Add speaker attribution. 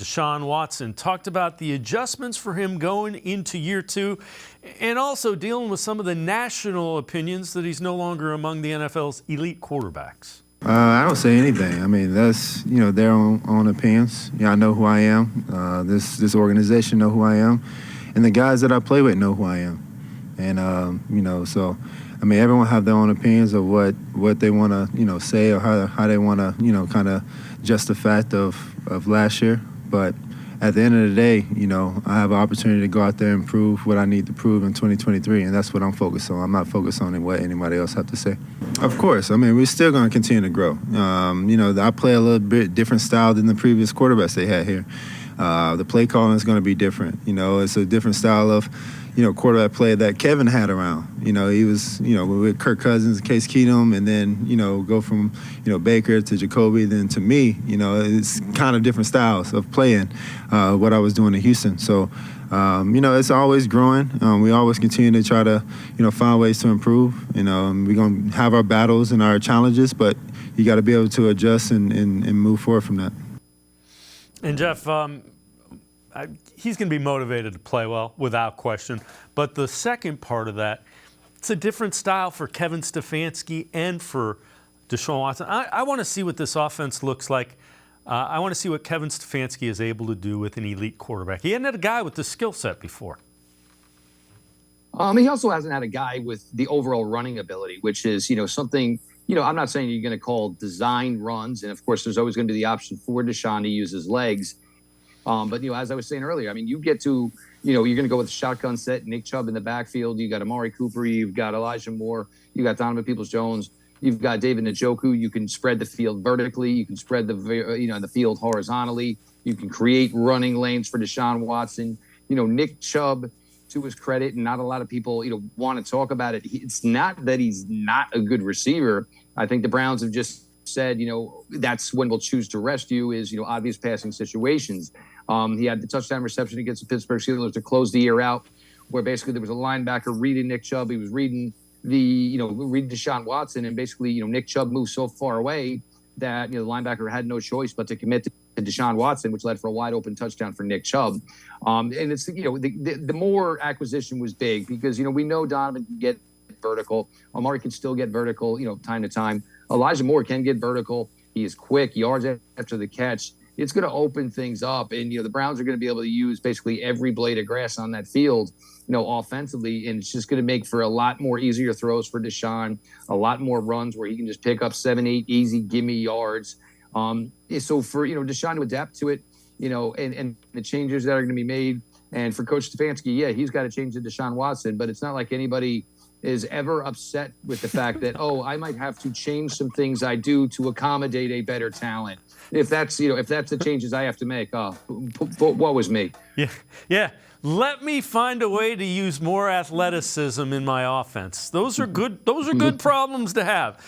Speaker 1: Deshaun Watson talked about the adjustments for him going into year two and also dealing with some of the national opinions that he's no longer among the NFL's elite quarterbacks.
Speaker 2: I don't say anything. I mean, that's, their own opinions. I know who I am. This organization know who I am. And the guys that I play with know who I am. And, so, I mean, everyone have their own opinions of what they want to, say or how they want to, kind of just the fact of last year. But at the end of the day, I have an opportunity to go out there and prove what I need to prove in 2023, and that's what I'm focused on. I'm not focused on what anybody else have to say. Of course, I mean, we're still going to continue to grow. I play a little bit different style than the previous quarterbacks they had here. The play calling is going to be different. It's a different style of, quarterback play that Kevin had around. He was, with Kirk Cousins, Case Keenum, and then, go from, Baker to Jacoby, then to me, it's kind of different styles of playing what I was doing in Houston. So, it's always growing. We always continue to try to, find ways to improve. We're going to have our battles and our challenges, but you got to be able to adjust and move forward from that.
Speaker 1: And Jeff, he's going to be motivated to play well, without question. But the second part of that, it's a different style for Kevin Stefanski and for Deshaun Watson. I want to see what this offense looks like. I want to see what Kevin Stefanski is able to do with an elite quarterback. He hadn't had a guy with the skill set before.
Speaker 3: He also hasn't had a guy with the overall running ability, which is, something, I'm not saying you're going to call design runs. And, of course, there's always going to be the option for Deshaun to use his legs. But, as I was saying earlier, I mean, you get to, you're going to go with a shotgun set, Nick Chubb in the backfield. You got Amari Cooper. You've got Elijah Moore. You got Donovan Peoples-Jones. You've got David Njoku. You can spread the field vertically. You can spread the field horizontally. You can create running lanes for Deshaun Watson. Nick Chubb, to his credit, and not a lot of people, want to talk about it. It's not that he's not a good receiver. I think the Browns have just said, that's when we'll choose to rest you is, obvious passing situations. He had the touchdown reception against the Pittsburgh Steelers to close the year out, where basically there was a linebacker reading Nick Chubb. He was reading reading Deshaun Watson, and basically, Nick Chubb moved so far away that, the linebacker had no choice but to commit to Deshaun Watson, which led for a wide open touchdown for Nick Chubb. And it's, the Moore acquisition was big because, we know Donovan can get vertical. Amari can still get vertical, time to time. Elijah Moore can get vertical. He is quick, yards after the catch. It's going to open things up. And, the Browns are going to be able to use basically every blade of grass on that field, offensively. And it's just going to make for a lot more easier throws for Deshaun, a lot more runs where he can just pick up 7-8 easy gimme yards. So for, Deshaun to adapt to it, and the changes that are going to be made. And for Coach Stefanski, yeah, he's got to change to Deshaun Watson, but it's not like anybody is ever upset with the fact that, I might have to change some things I do to accommodate a better talent. If that's the changes I have to make, what was me?
Speaker 1: Yeah. Let me find a way to use more athleticism in my offense. Those are good problems to have.